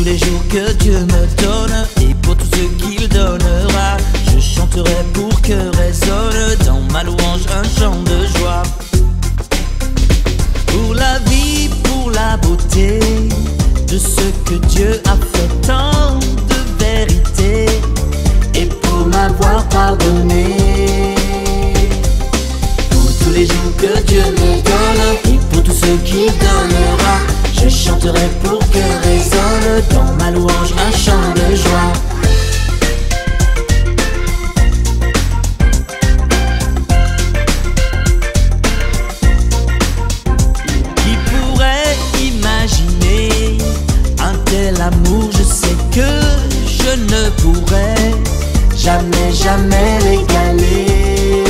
tous les jours que Dieu me donne et pour tout ce qu'il donnera. Je chanterai pour que résonne dans ma louange un chant de joie. Pour la vie, pour la beauté de ce que Dieu a fait, tant de vérité, et pour m'avoir pardonné. Pour tous les jours que Dieu me donne et pour tout ce qu'il donnera, je chanterai pour que résonne dans ma louange un chant de joie. Qui pourrait imaginer un tel amour? Je sais que je ne pourrais jamais, jamais l'égaler.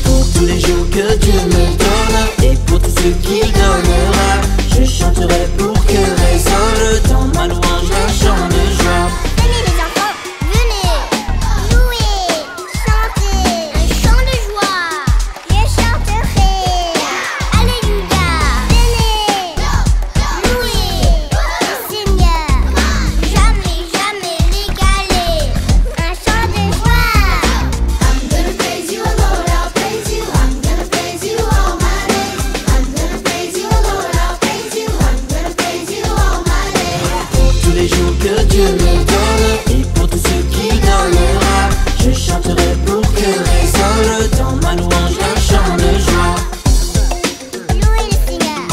Pour tous les jours que Dieu me donne et pour tout ce qu'il donnera, je chanterai pour que résonne dans ma louange un chant de joie. Venez les enfants, venez, louer, chanter, un chant de joie. Je chanterai, alléluia. Venez, louer le Seigneur, jamais, jamais l'égaler, un chant de joie. I'm gonna praise you, Lord, I'll praise you. I'm gonna praise you all my days. I'm gonna praise you, Lord, I'll praise you. I'm gonna praise you all my days. Pour tous les jours que Dieu me donne et pour tout ce qu'il donnera, je chanterai pour que résonne dans ma louange un chant de joie. Louez le Seigneur.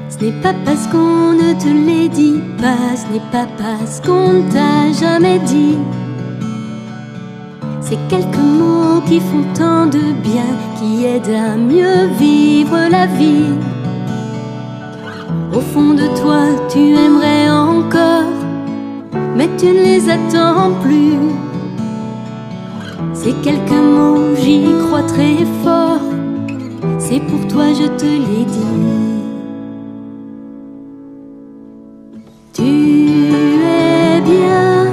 Ce n'est pas parce qu'on ne te les dit pas, ce n'est pas parce qu'on ne t'a jamais dit. Ces quelques mots qui font tant de bien, qui aident à mieux vivre la vie. Au fond de toi, tu aimerais encore, mais tu ne les attends plus. Ces quelques mots, j'y crois très fort, c'est pour toi je te les dis. Tu es bien,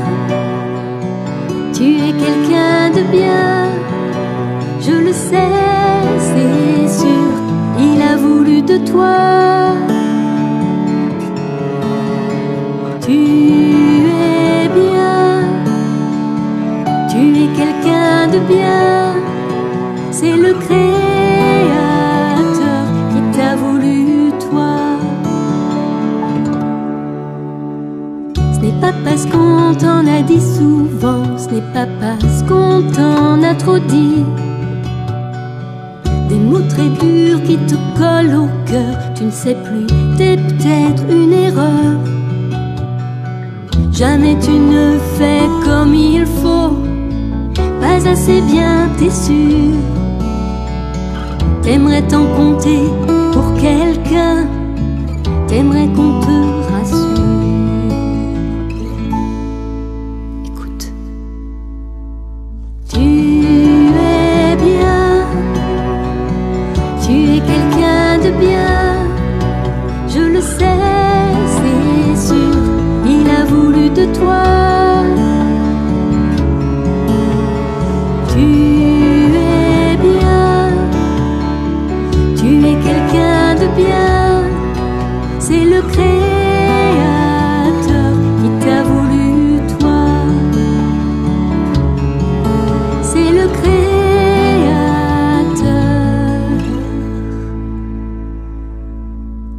tu es quelqu'un de bien, je le sais, c'est sûr, il a voulu de toi. Tu es bien, tu es quelqu'un de bien, c'est le Créateur qui t'a voulu toi. Ce n'est pas parce qu'on t'en a dit souvent, ce n'est pas parce qu'on t'en a trop dit. Des mots très durs qui te collent au cœur, tu ne sais plus, t'es peut-être une erreur. Jamais tu ne fais comme il faut, pas assez bien, t'es sûr. T'aimerais t'en compter pour quelqu'un, t'aimerais qu'on te rassure. Tu es bien, tu es quelqu'un de bien, je le sais, c'est sûr, il a voulu de toi. Tu es bien, tu es quelqu'un de bien, c'est le Créateur qui t'a voulu toi. C'est le Créateur.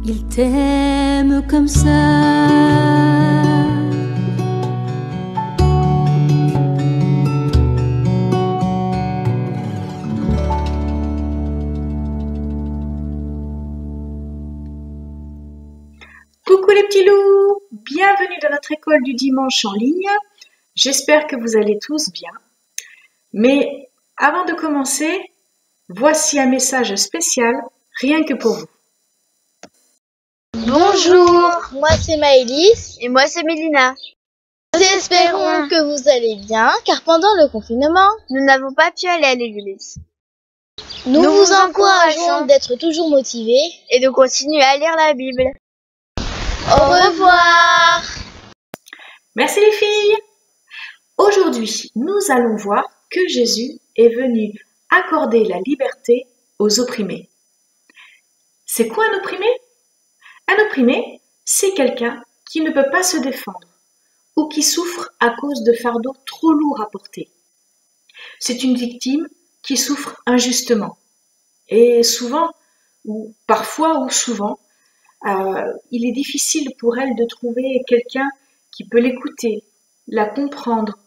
Il t'aime comme ça. Coucou les petits loups, bienvenue dans notre école du dimanche en ligne. J'espère que vous allez tous bien. Mais avant de commencer, voici un message spécial rien que pour vous. Bonjour, moi c'est Maëlys et moi c'est Mélina. Nous espérons que vous allez bien car pendant le confinement, nous n'avons pas pu aller à l'église. Nous vous encourageons d'être toujours motivés et de continuer à lire la Bible. Au revoir. Merci les filles. Aujourd'hui, nous allons voir que Jésus est venu accorder la liberté aux opprimés. C'est quoi un opprimé? Un opprimé, c'est quelqu'un qui ne peut pas se défendre ou qui souffre à cause de fardeaux trop lourds à porter. C'est une victime qui souffre injustement. Et souvent, ou parfois ou souvent, il est difficile pour elle de trouver quelqu'un qui peut l'écouter, la comprendre,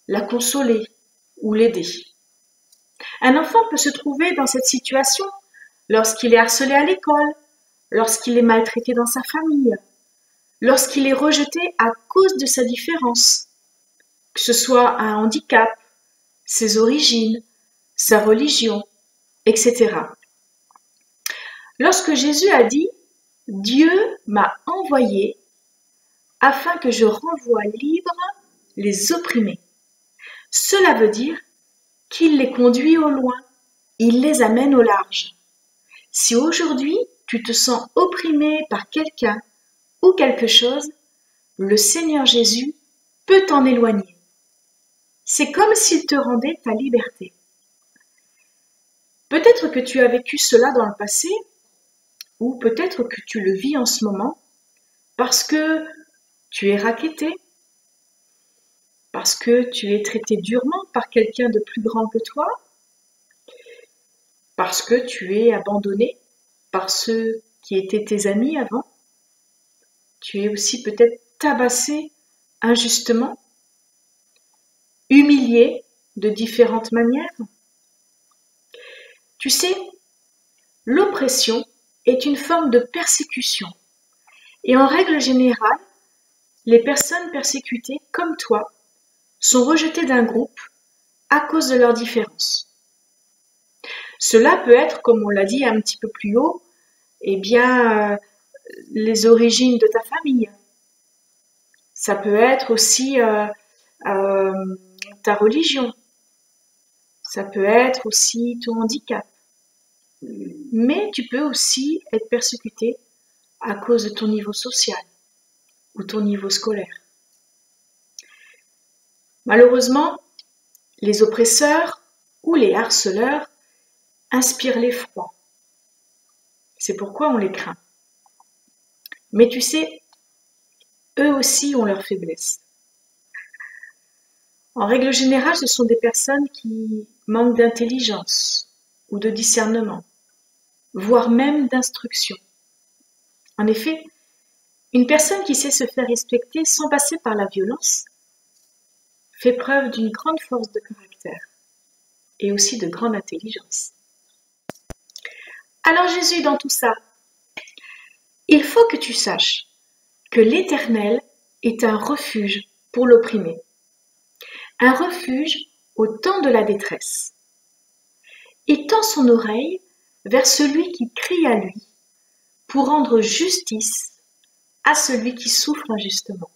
la consoler ou l'aider. Un enfant peut se trouver dans cette situation lorsqu'il est harcelé à l'école, lorsqu'il est maltraité dans sa famille, lorsqu'il est rejeté à cause de sa différence, que ce soit un handicap, ses origines, sa religion, etc. Lorsque Jésus a dit « Dieu m'a envoyé afin que je renvoie libres les opprimés », cela veut dire qu'il les conduit au loin, il les amène au large. Si aujourd'hui tu te sens opprimé par quelqu'un ou quelque chose, le Seigneur Jésus peut t'en éloigner. C'est comme s'il te rendait ta liberté. Peut-être que tu as vécu cela dans le passé, ou peut-être que tu le vis en ce moment, parce que tu es racketté, parce que tu es traité durement par quelqu'un de plus grand que toi, parce que tu es abandonné par ceux qui étaient tes amis avant. Tu es aussi peut-être tabassé injustement, humilié de différentes manières. Tu sais, l'oppression est une forme de persécution. Et en règle générale, les personnes persécutées comme toi sont rejetées d'un groupe à cause de leurs différences. Cela peut être, comme on l'a dit un petit peu plus haut, les origines de ta famille. Ça peut être aussi ta religion. Ça peut être aussi ton handicap. Mais tu peux aussi être persécuté à cause de ton niveau social ou ton niveau scolaire. Malheureusement, les oppresseurs ou les harceleurs inspirent l'effroi. C'est pourquoi on les craint. Mais tu sais, eux aussi ont leurs faiblesses. En règle générale, ce sont des personnes qui manquent d'intelligence ou de discernement, voire même d'instruction. En effet, une personne qui sait se faire respecter sans passer par la violence fait preuve d'une grande force de caractère et aussi de grande intelligence. Alors Jésus, dans tout ça, il faut que tu saches que l'Éternel est un refuge pour l'opprimé, un refuge au temps de la détresse. Il tend son oreille vers celui qui crie à lui pour rendre justice à celui qui souffre injustement.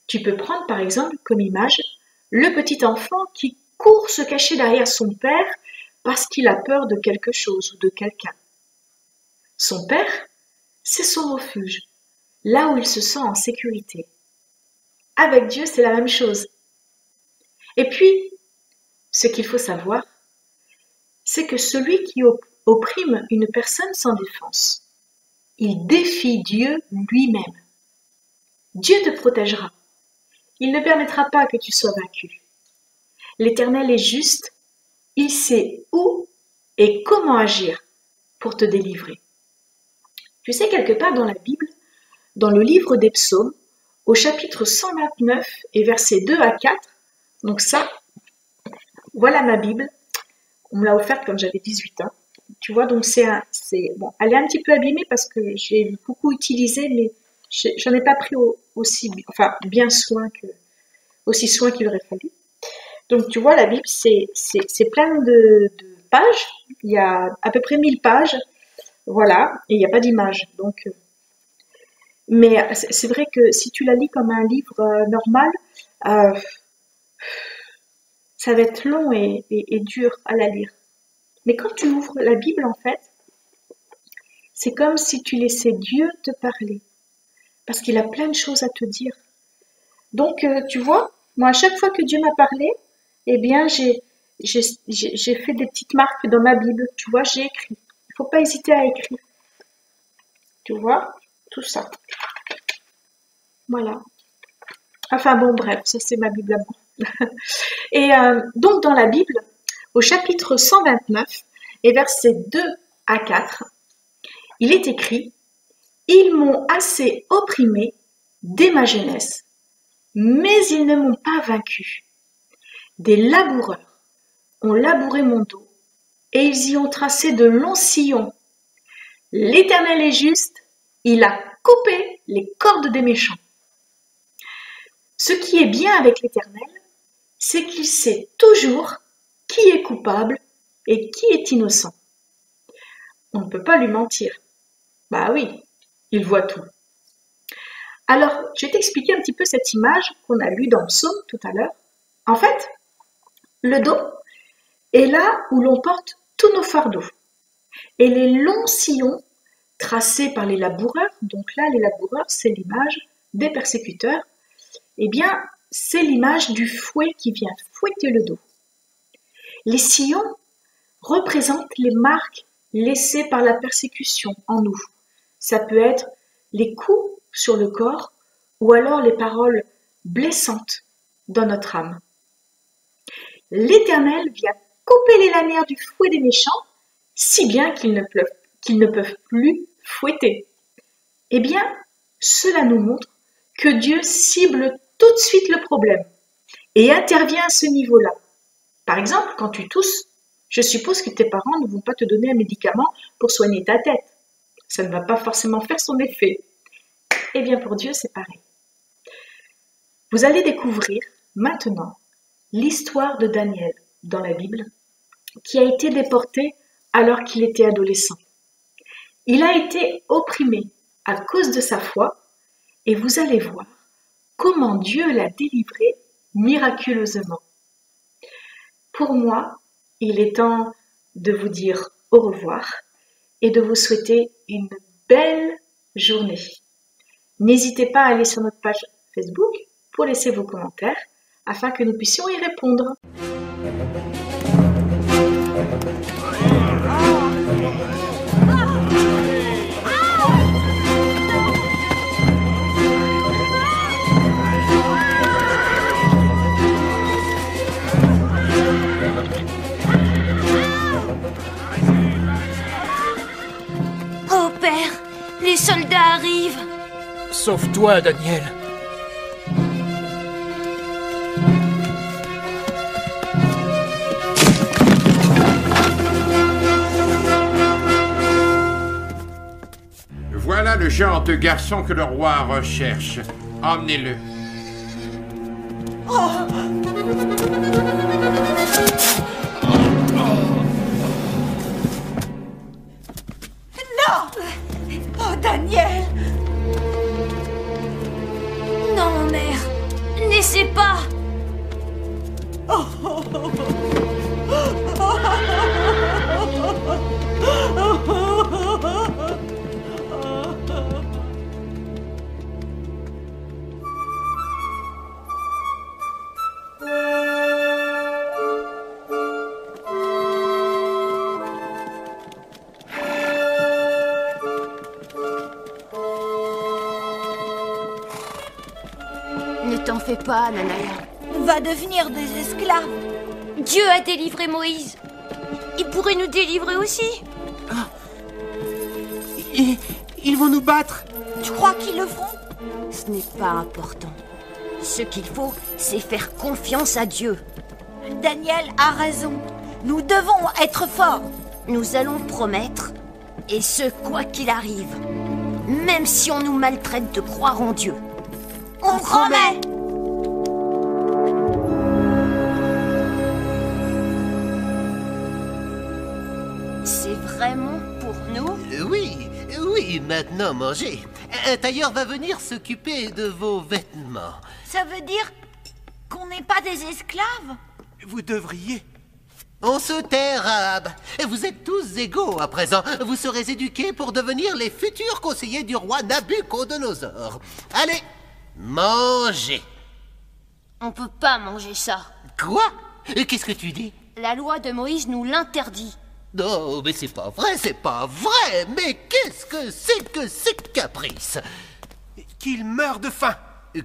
Tu peux prendre par exemple comme image le petit enfant qui court se cacher derrière son père parce qu'il a peur de quelque chose ou de quelqu'un. Son père, c'est son refuge, là où il se sent en sécurité. Avec Dieu, c'est la même chose. Et puis, ce qu'il faut savoir, c'est que celui qui opprime une personne sans défense, il défie Dieu lui-même. Dieu te protégera. Il ne permettra pas que tu sois vaincu. L'Éternel est juste, il sait où et comment agir pour te délivrer. Tu sais, quelque part dans la Bible, dans le livre des psaumes, au chapitre 129 et versets 2 à 4, donc ça, voilà ma Bible, on me l'a offerte quand j'avais 18 ans. Tu vois, donc bon, elle est un petit peu abîmée parce que j'ai beaucoup utilisé, mais j'en ai pas pris bien soin qu'il aurait fallu. Donc tu vois, la Bible, c'est plein de pages. Il y a à peu près 1000 pages, voilà, et il n'y a pas d'image. Donc, mais c'est vrai que si tu la lis comme un livre normal, ça va être long et dur à la lire. Mais quand tu ouvres la Bible, en fait, c'est comme si tu laissais Dieu te parler. Parce qu'il a plein de choses à te dire. Donc, tu vois, moi, à chaque fois que Dieu m'a parlé, eh bien, j'ai fait des petites marques dans ma Bible. Tu vois, j'ai écrit. Il ne faut pas hésiter à écrire. Tu vois, tout ça. Voilà. Enfin bon, bref, ça c'est ma Bible à moi. Et donc, dans la Bible, au chapitre 129, et versets 2 à 4, il est écrit « Ils m'ont assez opprimé dès ma jeunesse, mais ils ne m'ont pas vaincu. Des laboureurs ont labouré mon dos, et ils y ont tracé de longs sillons. L'Éternel est juste, il a coupé les cordes des méchants. » Ce qui est bien avec l'Éternel, c'est qu'il sait toujours qui est coupable et qui est innocent. On ne peut pas lui mentir. Bah oui, il voit tout. Alors, je vais t'expliquer un petit peu cette image qu'on a lue dans le psaume tout à l'heure. En fait, le dos est là où l'on porte tous nos fardeaux. Et les longs sillons tracés par les laboureurs, donc là, les laboureurs, c'est l'image des persécuteurs, eh bien, c'est l'image du fouet qui vient fouetter le dos. Les sillons représentent les marques laissées par la persécution en nous. Ça peut être les coups sur le corps ou alors les paroles blessantes dans notre âme. L'Éternel vient couper les lanières du fouet des méchants, si bien qu'ils ne peuvent plus fouetter. Eh bien, cela nous montre que Dieu cible tout de suite le problème et intervient à ce niveau-là. Par exemple, quand tu tousses, je suppose que tes parents ne vont pas te donner un médicament pour soigner ta tête. Ça ne va pas forcément faire son effet. Eh bien, pour Dieu, c'est pareil. Vous allez découvrir maintenant l'histoire de Daniel dans la Bible, qui a été déporté alors qu'il était adolescent. Il a été opprimé à cause de sa foi et vous allez voir comment Dieu l'a délivré miraculeusement. Pour moi, il est temps de vous dire au revoir et de vous souhaiter une belle journée. N'hésitez pas à aller sur notre page Facebook pour laisser vos commentaires afin que nous puissions y répondre. Oh père, les soldats arrivent. Sauve-toi, Daniel. Voilà le genre de garçon que le roi recherche. Emmenez-le. Oh, Daniel! Non, mère, n'essaie pas. Ne t'en fais pas, Nanaya. On va devenir des esclaves. Dieu a délivré Moïse. Il pourrait nous délivrer aussi. Ils vont nous battre. Tu crois qu'ils le feront? Ce n'est pas important. Ce qu'il faut, c'est faire confiance à Dieu. Daniel a raison. Nous devons être forts. Nous allons promettre, et ce quoi qu'il arrive. Même si on nous maltraite de croire en Dieu. On promet. C'est vraiment pour nous? Oui, maintenant mangez. Un tailleur va venir s'occuper de vos vêtements. Ça veut dire qu'on n'est pas des esclaves? Vous devriez. On se tait, Rahab. Vous êtes tous égaux à présent. Vous serez éduqués pour devenir les futurs conseillers du roi Nabuchodonosor. Allez, mangez. On peut pas manger ça. Quoi? Qu'est-ce que tu dis? La loi de Moïse nous l'interdit. Non, mais c'est pas vrai, c'est pas vrai. Mais qu'est-ce que ces caprices? Qu'il meure de faim.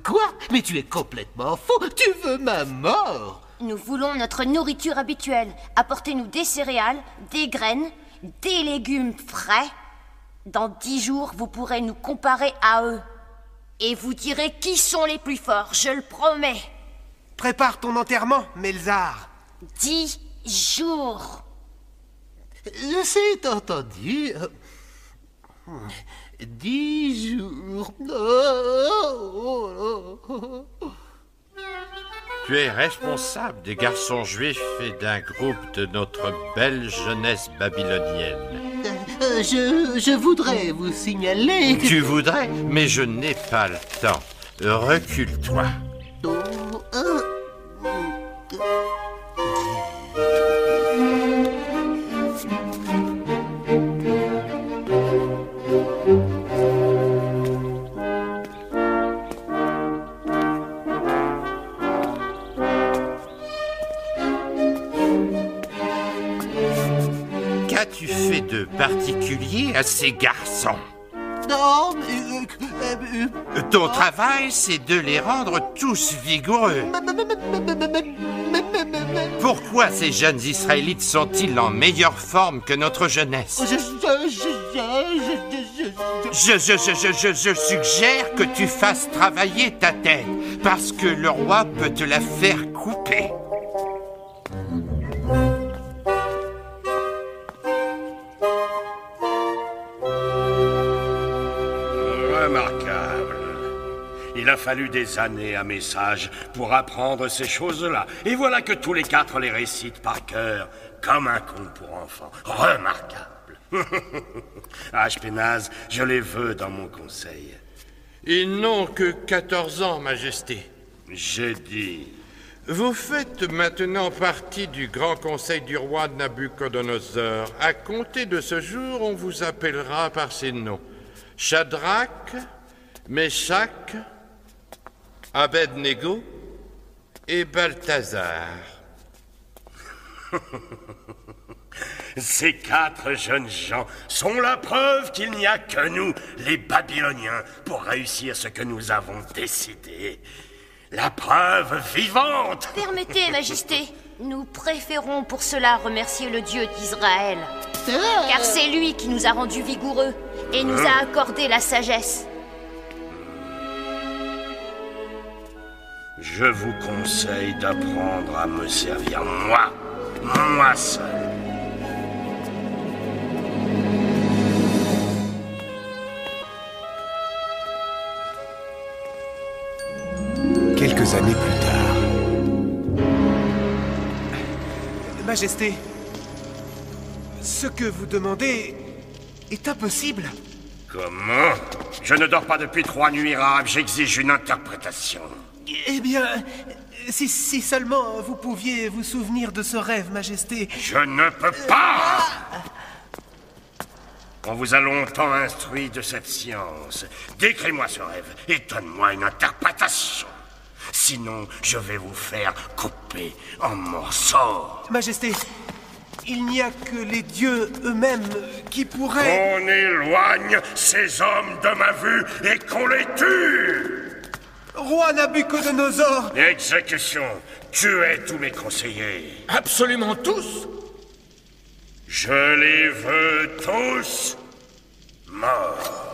Quoi? Mais tu es complètement fou. Tu veux ma mort? Nous voulons notre nourriture habituelle. Apportez-nous des céréales, des graines, des légumes frais. Dans 10 jours, vous pourrez nous comparer à eux. Et vous direz qui sont les plus forts, je le promets. Prépare ton enterrement, Melzar. 10 jours. C'est entendu. 10 jours. Tu es responsable des garçons juifs et d'un groupe de notre belle jeunesse babylonienne. Je voudrais vous signaler que... Tu voudrais, mais je n'ai pas le temps. Recule-toi. Qu'as-tu fait de particulier à ces garçons? Non, Ton travail, c'est de les rendre tous vigoureux. Pourquoi ces jeunes Israélites sont-ils en meilleure forme que notre jeunesse? Je suggère que tu fasses travailler ta tête, parce que le roi peut te la faire couper. Remarquable. Il a fallu des années à mes sages pour apprendre ces choses-là. Et voilà que tous les 4 les récitent par cœur, comme un conte pour enfants. Remarquable. Ashpenaz, je les veux dans mon conseil. Ils n'ont que 14 ans, Majesté. J'ai dit... Vous faites maintenant partie du grand conseil du roi Nabuchodonosor. À compter de ce jour, on vous appellera par ces noms. Shadrach, Meshach, Abednego et Balthazar. Ces 4 jeunes gens sont la preuve qu'il n'y a que nous, les Babyloniens, pour réussir ce que nous avons décidé. La preuve vivante! Permettez, Majesté, nous préférons pour cela remercier le Dieu d'Israël. Car c'est lui qui nous a rendus vigoureux et nous a accordé la sagesse. Je vous conseille d'apprendre à me servir moi seul. Quelques années plus tard. Majesté, ce que vous demandez est impossible. Comment? Je ne dors pas depuis 3 nuits, Rahab. J'exige une interprétation. Eh bien, si seulement vous pouviez vous souvenir de ce rêve, Majesté. Je ne peux pas! On vous a longtemps instruit de cette science. Décris-moi ce rêve et donne-moi une interprétation. Sinon, je vais vous faire couper en morceaux. Majesté, il n'y a que les dieux eux-mêmes qui pourraient... Qu'on éloigne ces hommes de ma vue et qu'on les tue! Roi Nabuchodonosor! Exécution! Tuez tous mes conseillers! Absolument tous? Je les veux tous morts!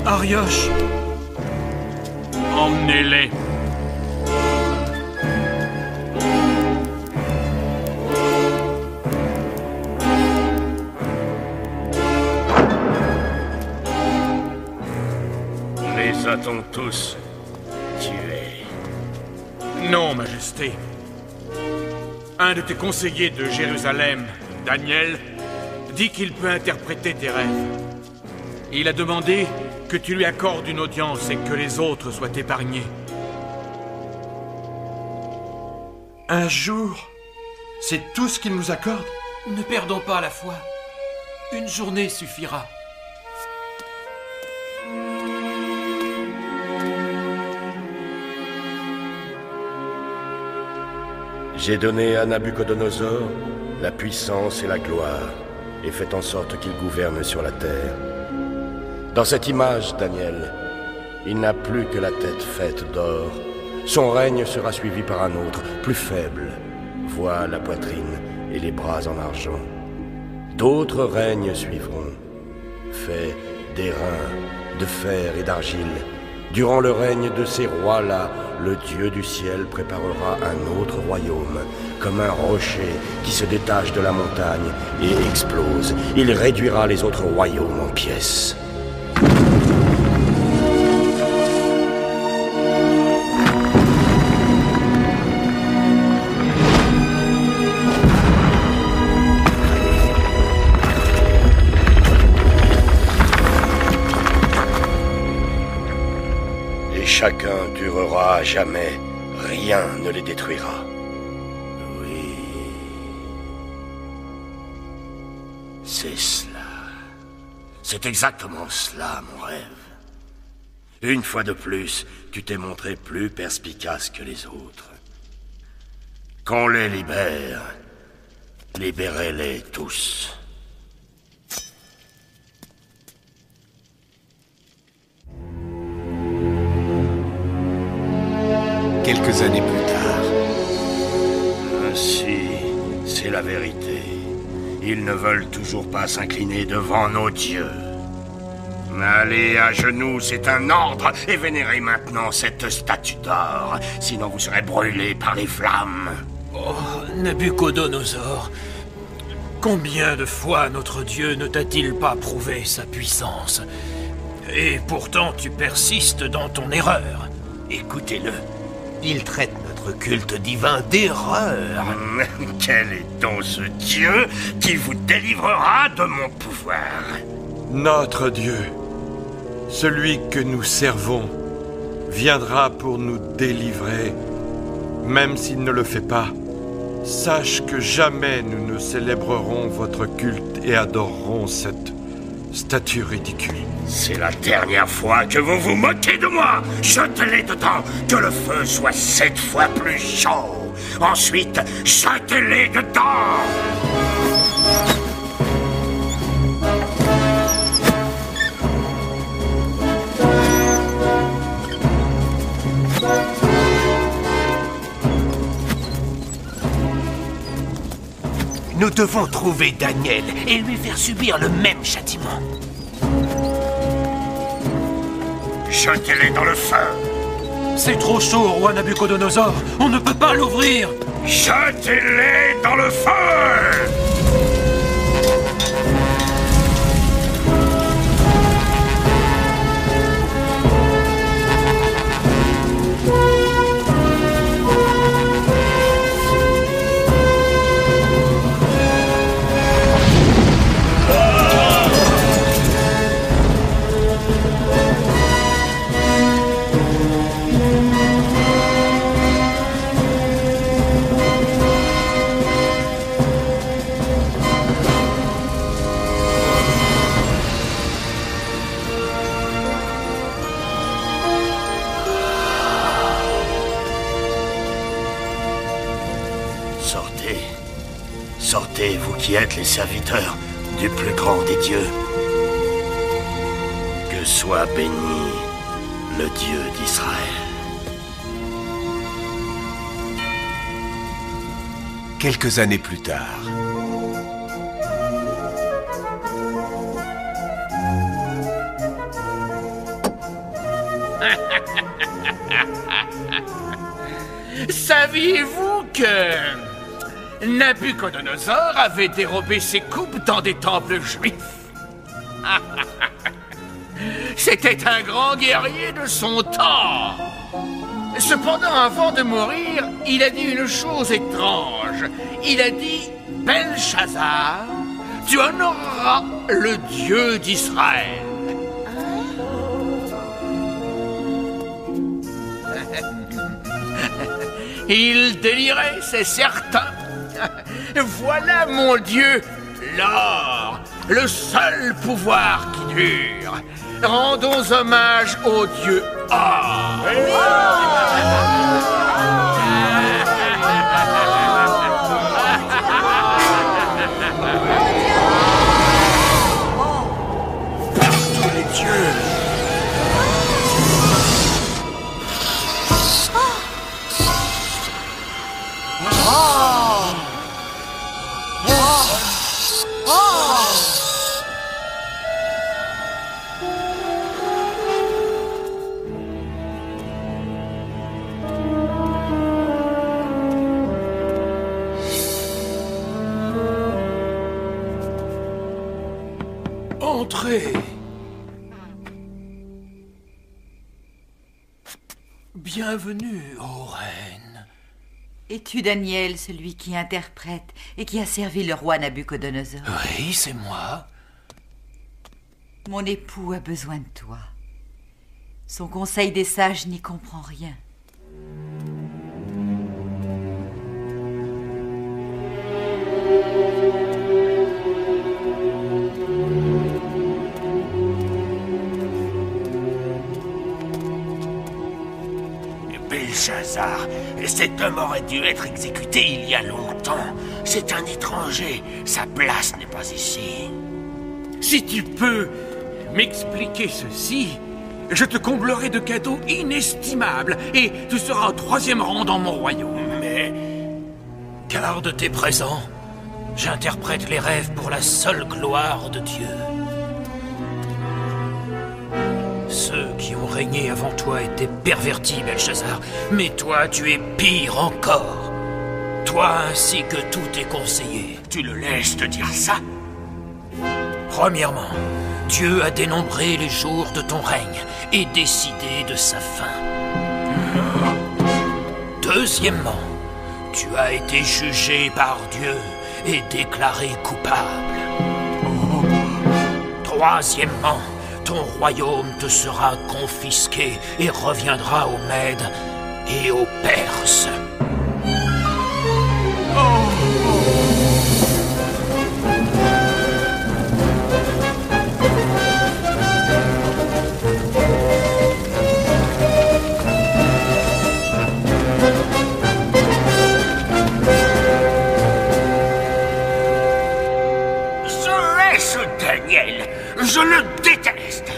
Arioche! Emmenez-les! Les a-t-on tous tués? Non, Majesté. Un de tes conseillers de Jérusalem, Daniel, dit qu'il peut interpréter tes rêves. Il a demandé que tu lui accordes une audience et que les autres soient épargnés. Un jour? C'est tout ce qu'il nous accorde? Ne perdons pas la foi. Une journée suffira. J'ai donné à Nabucodonosor la puissance et la gloire, et fait en sorte qu'il gouverne sur la terre. Dans cette image, Daniel, il n'a plus que la tête faite d'or. Son règne sera suivi par un autre, plus faible. Vois la poitrine et les bras en argent. D'autres règnes suivront, faits d'airain, de fer et d'argile. Durant le règne de ces rois-là, le Dieu du ciel préparera un autre royaume, comme un rocher qui se détache de la montagne et explose. Il réduira les autres royaumes en pièces. Chacun durera à jamais, rien ne les détruira. Oui. C'est cela. C'est exactement cela, mon rêve. Une fois de plus, tu t'es montré plus perspicace que les autres. Qu'on les libère, libérez-les tous. Quelques années plus tard. Ainsi, c'est la vérité. Ils ne veulent toujours pas s'incliner devant nos dieux. Allez à genoux, c'est un ordre, et vénérez maintenant cette statue d'or, sinon vous serez brûlés par les flammes. Oh, Nabucodonosor, combien de fois notre Dieu ne t'a-t-il pas prouvé sa puissance? Et pourtant tu persistes dans ton erreur. Écoutez-le. Il traite notre culte divin d'erreur. Quel est donc ce Dieu qui vous délivrera de mon pouvoir? Notre Dieu, celui que nous servons, viendra pour nous délivrer, même s'il ne le fait pas. Sache que jamais nous ne célébrerons votre culte et adorerons cette statue ridicule. C'est la dernière fois que vous vous moquez de moi. Jetez-les dedans, que le feu soit 7 fois plus chaud. Ensuite, jetez-les dedans. Nous devons trouver Daniel et lui faire subir le même châtiment. Jetez-les dans le feu. C'est trop chaud, roi Nabucodonosor. On ne peut pas l'ouvrir. Jetez-les dans le feu. Sortez, vous qui êtes les serviteurs du plus grand des dieux. Que soit béni le Dieu d'Israël. Quelques années plus tard. Saviez-vous que Nabucodonosor avait dérobé ses coupes dans des temples juifs? C'était un grand guerrier de son temps. Cependant, avant de mourir, il a dit une chose étrange. Il a dit, Belshazzar, tu honoreras le Dieu d'Israël. Il délirait, c'est certain. Voilà, mon Dieu, l'or, le seul pouvoir qui dure. Rendons hommage au Dieu or. Par tous les dieux. Entrez. Bienvenue, ô reine. Es-tu Daniel, celui qui interprète et qui a servi le roi Nabucodonosor? Oui, c'est moi. Mon époux a besoin de toi. Son conseil des sages n'y comprend rien. Belshazzar, cet homme aurait dû être exécuté il y a longtemps. C'est un étranger. Sa place n'est pas ici. Si tu peux m'expliquer ceci, je te comblerai de cadeaux inestimables et tu seras au 3e rang dans mon royaume. Mais garde tes présents. J'interprète les rêves pour la seule gloire de Dieu. Ceux qui ont régné avant toi étaient pervertis, Belshazzar. Mais toi, tu es pire encore. Toi ainsi que tous tes conseillers. Tu le laisses te dire ça? Premièrement, Dieu a dénombré les jours de ton règne et décidé de sa fin. Deuxièmement, tu as été jugé par Dieu et déclaré coupable. Troisièmement, ton royaume te sera confisqué et reviendra aux Mèdes et aux Perses. Je le déteste.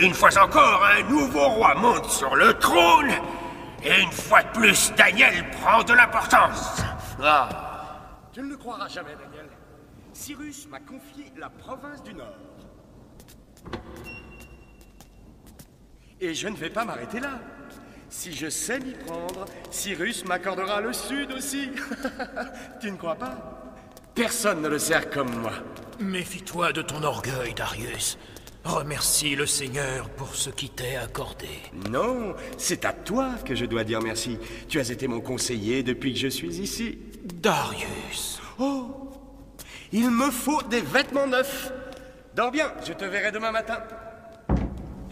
Une fois encore, un nouveau roi monte sur le trône. Et une fois de plus, Daniel prend de l'importance. Tu ne le croiras jamais, Daniel. Cyrus m'a confié la province du Nord. Et je ne vais pas m'arrêter là. Si je sais m'y prendre, Cyrus m'accordera le Sud aussi. Tu ne crois pas? Personne ne le sert comme moi. Méfie-toi de ton orgueil, Darius. Remercie le Seigneur pour ce qui t'est accordé. Non, c'est à toi que je dois dire merci. Tu as été mon conseiller depuis que je suis ici. Darius. Oh, il me faut des vêtements neufs. Dors bien, je te verrai demain matin.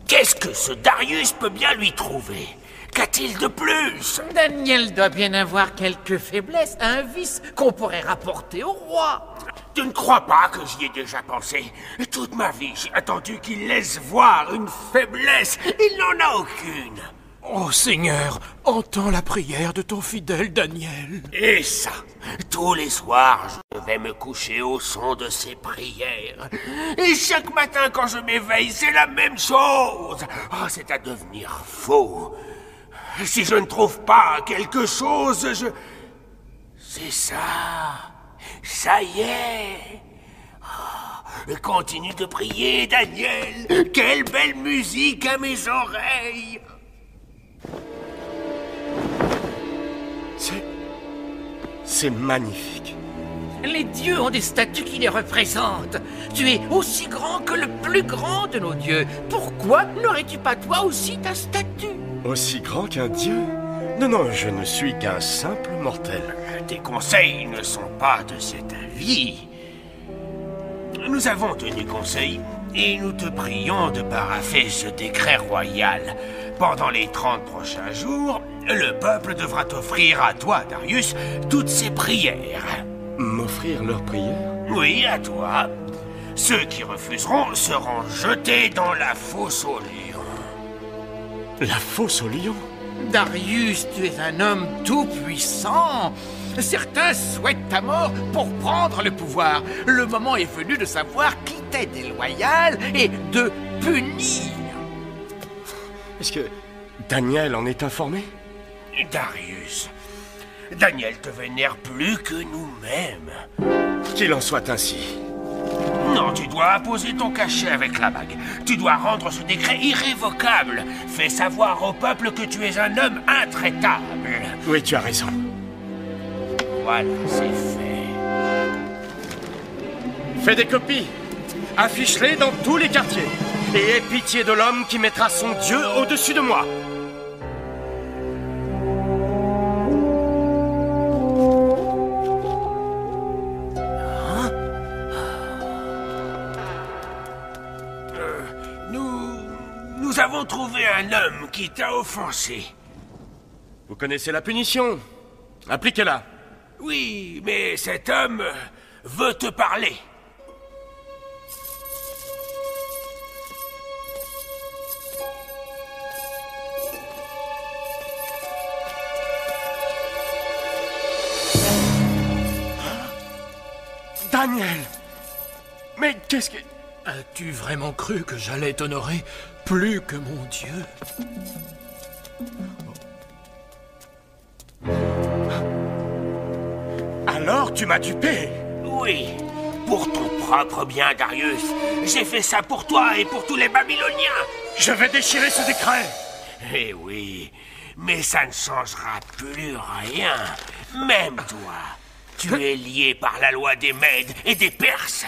Qu'est-ce que ce Darius peut bien lui trouver? Qu'a-t-il de plus? Daniel doit bien avoir quelques faiblesses, un vice qu'on pourrait rapporter au roi. Tu ne crois pas que j'y ai déjà pensé? Toute ma vie, j'ai attendu qu'il laisse voir une faiblesse. Il n'en a aucune. Oh Seigneur, entends la prière de ton fidèle Daniel. Et ça, tous les soirs, je vais me coucher au son de ses prières. Et chaque matin, quand je m'éveille, c'est la même chose. Oh, c'est à devenir fou. Si je ne trouve pas quelque chose, c'est ça. Ça y est. Oh, continue de prier, Daniel. Quelle belle musique à mes oreilles. C'est magnifique. Les dieux ont des statues qui les représentent. Tu es aussi grand que le plus grand de nos dieux. Pourquoi n'aurais-tu pas toi aussi ta statue? Aussi grand qu'un dieu? Non, non, je ne suis qu'un simple mortel. Tes conseils ne sont pas de cet avis. Nous avons tenu conseil et nous te prions de parapher ce décret royal. Pendant les 30 prochains jours, Le peuple devra t'offrir à toi, Darius, toutes ses prières. M'offrir leurs prières? Oui, à toi. Ceux qui refuseront seront jetés dans la fosse aux lions. La fosse aux lions? Darius, tu es un homme tout-puissant. Certains souhaitent ta mort pour prendre le pouvoir. Le moment est venu de savoir qui t'est déloyal et de punir. Est-ce que Daniel en est informé? Darius, Daniel te vénère plus que nous-mêmes. Qu'il en soit ainsi. Non, tu dois apposer ton cachet avec la bague. Tu dois rendre ce décret irrévocable. Fais savoir au peuple que tu es un homme intraitable. Oui, tu as raison. Voilà, c'est fait. Fais des copies. Affiche-les dans tous les quartiers. Et aie pitié de l'homme qui mettra son Dieu au-dessus de moi. Nous avons trouvé un homme qui t'a offensé. Vous connaissez la punition. Appliquez-la. Oui, mais cet homme veut te parler. Daniel! Mais qu'est-ce que... As-tu vraiment cru que j'allais t'honorer plus que mon Dieu? Alors tu m'as dupé? Oui, pour ton propre bien, Darius. J'ai fait ça pour toi et pour tous les Babyloniens. Je vais déchirer ce décret. Eh oui, mais ça ne changera plus rien. Même toi, tu es lié par la loi des Mèdes et des Perses.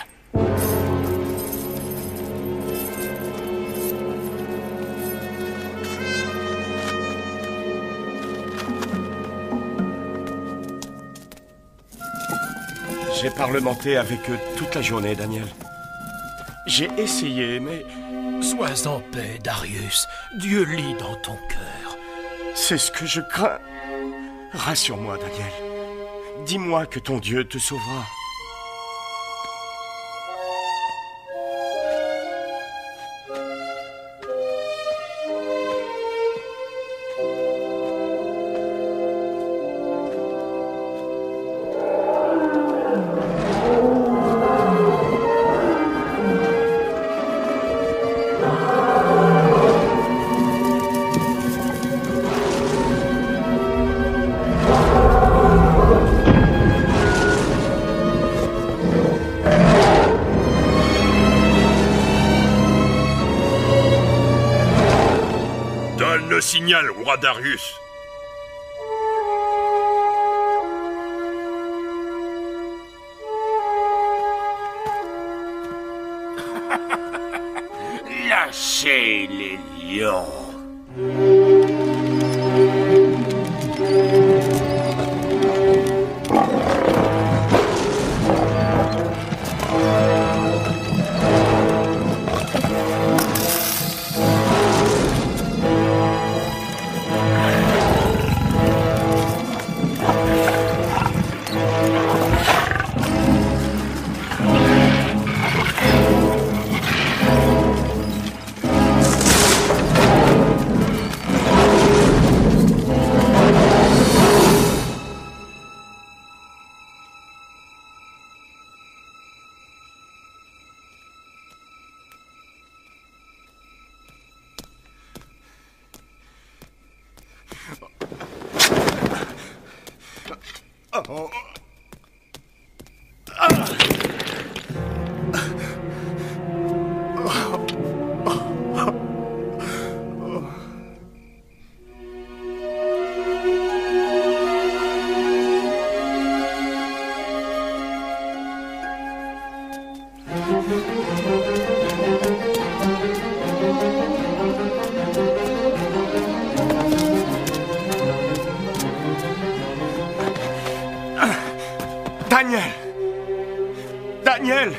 J'ai parlementé avec eux toute la journée, Daniel. J'ai essayé, mais... Sois en paix, Darius. Dieu lit dans ton cœur. C'est ce que je crains. Rassure-moi, Daniel. Dis-moi que ton Dieu te sauvera. Le signal, roi Darius. Lâchez les lions. Oh. Daniel! Daniel!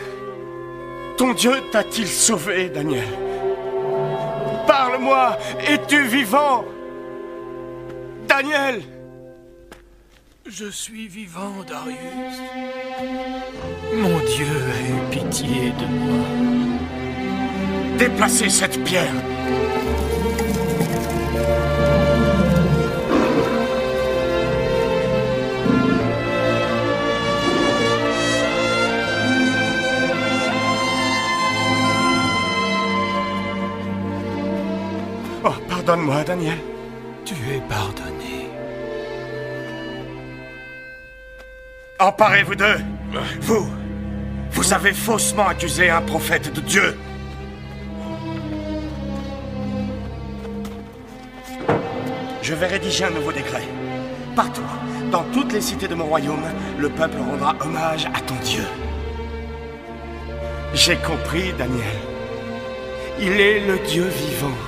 Ton Dieu t'a-t-il sauvé, Daniel? Parle-moi! Es-tu vivant? Daniel! Je suis vivant, Darius. Mon Dieu a eu pitié de moi. Déplacez cette pierre! Oh, pardonne-moi, Daniel. Tu es pardonné. Emparez-vous d'eux! Vous avez faussement accusé un prophète de Dieu! Je vais rédiger un nouveau décret. Partout, dans toutes les cités de mon royaume, le peuple rendra hommage à ton Dieu. J'ai compris, Daniel. Il est le Dieu vivant.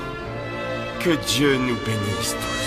Que Dieu nous bénisse tous.